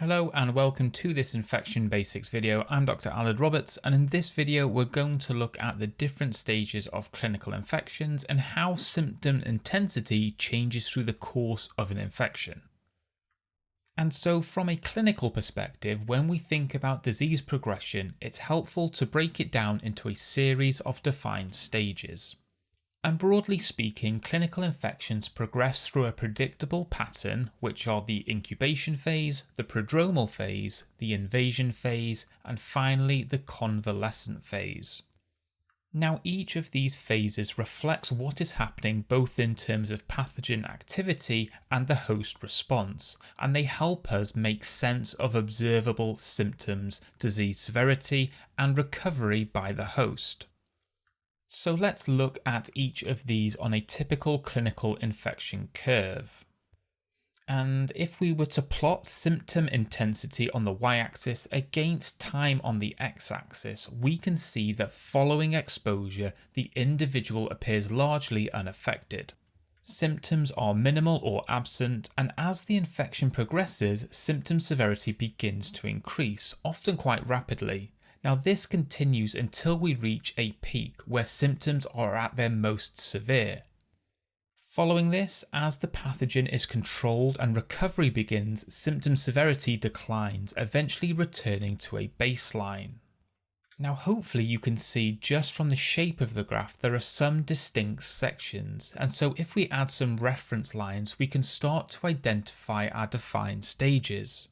Hello and welcome to this infection basics video. I'm Dr. Aled Roberts, and in this video we're going to look at the different stages of clinical infections and how symptom intensity changes through the course of an infection. And so from a clinical perspective, when we think about disease progression, it's helpful to break it down into a series of defined stages. And broadly speaking, clinical infections progress through a predictable pattern, which are the incubation phase, the prodromal phase, the invasion phase, and finally the convalescent phase. Now, each of these phases reflects what is happening both in terms of pathogen activity and the host response, and they help us make sense of observable symptoms, disease severity, and recovery by the host. So let's look at each of these on a typical clinical infection curve. And if we were to plot symptom intensity on the y-axis against time on the x-axis, we can see that following exposure, the individual appears largely unaffected. Symptoms are minimal or absent, and as the infection progresses, symptom severity begins to increase, often quite rapidly. Now this continues until we reach a peak where symptoms are at their most severe. Following this, as the pathogen is controlled and recovery begins, symptom severity declines, eventually returning to a baseline. Now hopefully you can see just from the shape of the graph there are some distinct sections, and so if we add some reference lines we can start to identify our defined stages.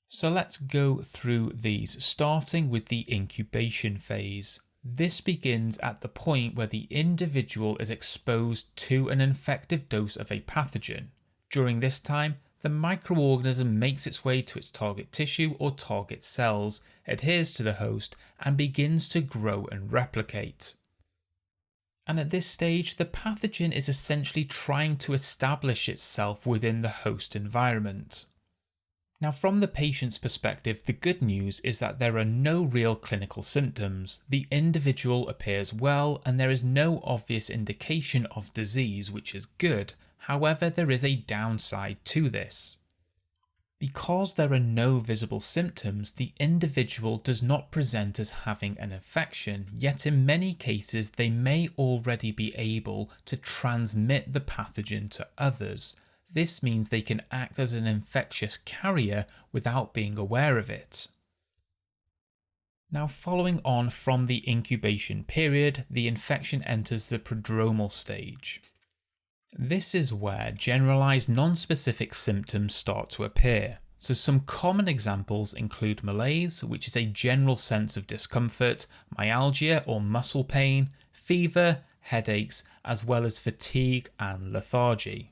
So let's go through these, starting with the incubation phase. This begins at the point where the individual is exposed to an infective dose of a pathogen. During this time, the microorganism makes its way to its target tissue or target cells, adheres to the host, and begins to grow and replicate. And at this stage, the pathogen is essentially trying to establish itself within the host environment. Now from the patient's perspective, the good news is that there are no real clinical symptoms. The individual appears well and there is no obvious indication of disease, which is good. However, there is a downside to this. Because there are no visible symptoms, the individual does not present as having an infection, yet in many cases they may already be able to transmit the pathogen to others. This means they can act as an infectious carrier without being aware of it. Now following on from the incubation period, the infection enters the prodromal stage. This is where generalized non-specific symptoms start to appear. So some common examples include malaise, which is a general sense of discomfort, myalgia or muscle pain, fever, headaches, as well as fatigue and lethargy.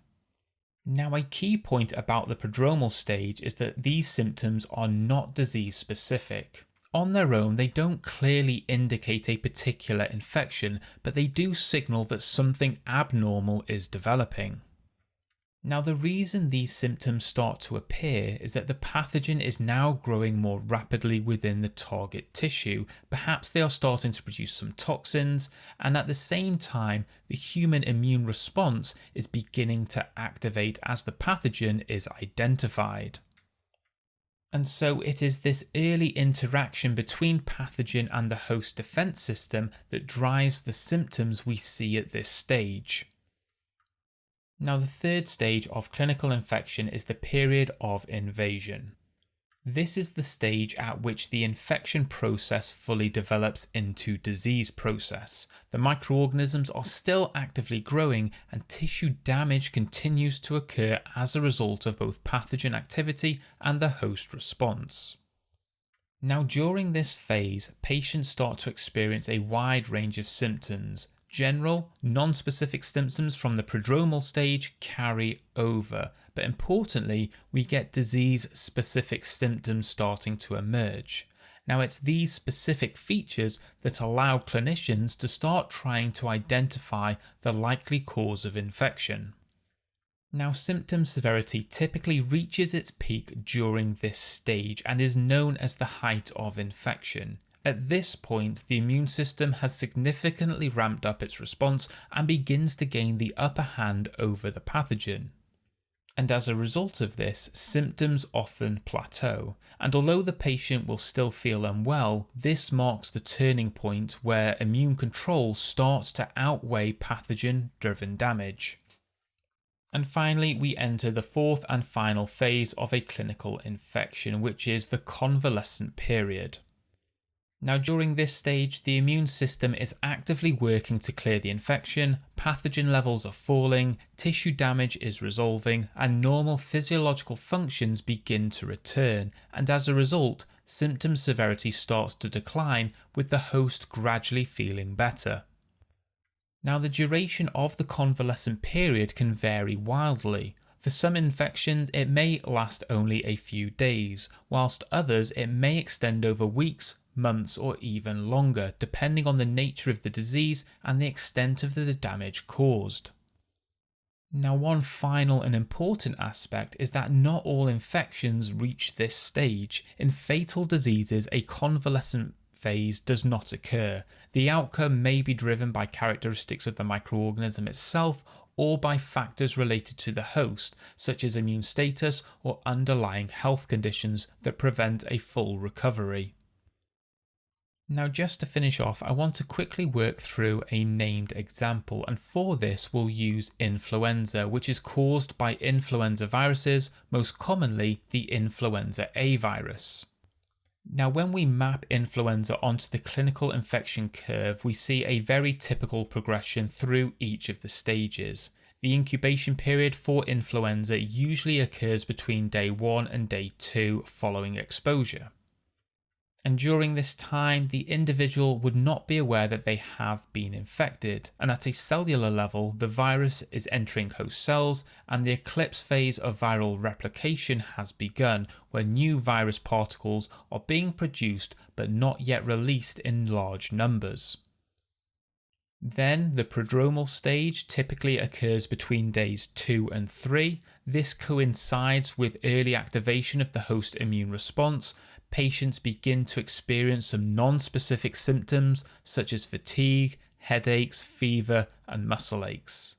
Now a key point about the prodromal stage is that these symptoms are not disease specific. On their own they don't clearly indicate a particular infection, but they do signal that something abnormal is developing. Now the reason these symptoms start to appear is that the pathogen is now growing more rapidly within the target tissue. Perhaps they are starting to produce some toxins, and at the same time the human immune response is beginning to activate as the pathogen is identified. And so it is this early interaction between pathogen and the host defense system that drives the symptoms we see at this stage. Now the third stage of clinical infection is the period of invasion. This is the stage at which the infection process fully develops into disease process. The microorganisms are still actively growing and tissue damage continues to occur as a result of both pathogen activity and the host response. Now during this phase, patients start to experience a wide range of symptoms. General, non-specific symptoms from the prodromal stage carry over, but importantly, we get disease-specific symptoms starting to emerge. Now it's these specific features that allow clinicians to start trying to identify the likely cause of infection. Now symptom severity typically reaches its peak during this stage and is known as the height of infection. At this point, the immune system has significantly ramped up its response and begins to gain the upper hand over the pathogen. And as a result of this, symptoms often plateau, and although the patient will still feel unwell, this marks the turning point where immune control starts to outweigh pathogen-driven damage. And finally, we enter the fourth and final phase of a clinical infection, which is the convalescent period. Now, during this stage, the immune system is actively working to clear the infection, pathogen levels are falling, tissue damage is resolving, and normal physiological functions begin to return, and as a result, symptom severity starts to decline, with the host gradually feeling better. Now, the duration of the convalescent period can vary wildly. For some infections, it may last only a few days, whilst others it may extend over weeks, months, or even longer, depending on the nature of the disease and the extent of the damage caused. Now, one final and important aspect is that not all infections reach this stage. In fatal diseases, a convalescent phase does not occur. The outcome may be driven by characteristics of the microorganism itself or by factors related to the host, such as immune status or underlying health conditions that prevent a full recovery. Now, just to finish off, I want to quickly work through a named example, and for this we'll use influenza, which is caused by influenza viruses, most commonly the influenza A virus. Now, when we map influenza onto the clinical infection curve, we see a very typical progression through each of the stages. The incubation period for influenza usually occurs between day 1 and day 2 following exposure. And during this time, the individual would not be aware that they have been infected, and at a cellular level, the virus is entering host cells and the eclipse phase of viral replication has begun, where new virus particles are being produced but not yet released in large numbers. Then the prodromal stage typically occurs between days 2 and 3. This coincides with early activation of the host immune response. Patients begin to experience some non-specific symptoms such as fatigue, headaches, fever, and muscle aches.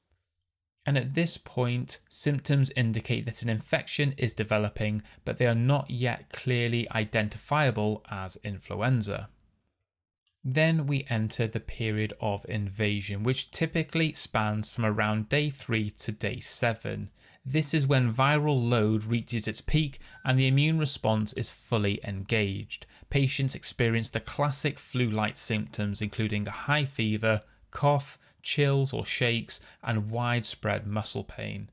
And at this point, symptoms indicate that an infection is developing, but they are not yet clearly identifiable as influenza. Then we enter the period of invasion, which typically spans from around day 3 to day 7. This is when viral load reaches its peak and the immune response is fully engaged. Patients experience the classic flu-like symptoms, including a high fever, cough, chills or shakes, and widespread muscle pain.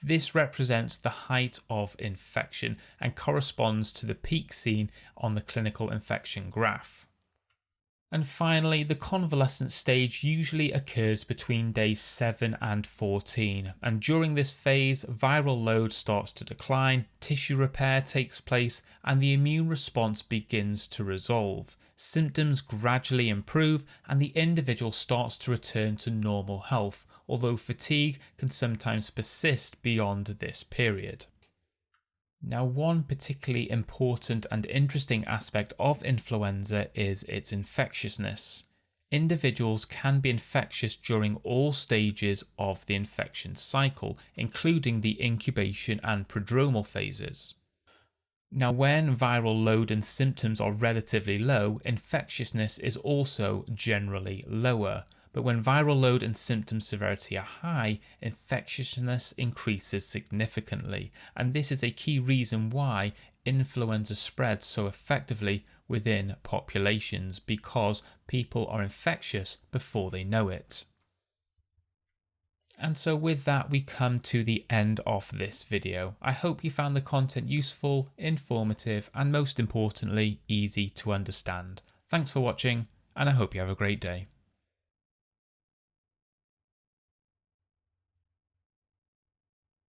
This represents the height of infection and corresponds to the peak seen on the clinical infection graph. And finally, the convalescent stage usually occurs between days 7 and 14, and during this phase, viral load starts to decline, tissue repair takes place, and the immune response begins to resolve. Symptoms gradually improve, and the individual starts to return to normal health, although fatigue can sometimes persist beyond this period. Now, one particularly important and interesting aspect of influenza is its infectiousness. Individuals can be infectious during all stages of the infection cycle, including the incubation and prodromal phases. Now, when viral load and symptoms are relatively low, infectiousness is also generally lower. But when viral load and symptom severity are high, infectiousness increases significantly, and this is a key reason why influenza spreads so effectively within populations, because people are infectious before they know it. And so with that, we come to the end of this video. I hope you found the content useful, informative, and most importantly, easy to understand. Thanks for watching, and I hope you have a great day.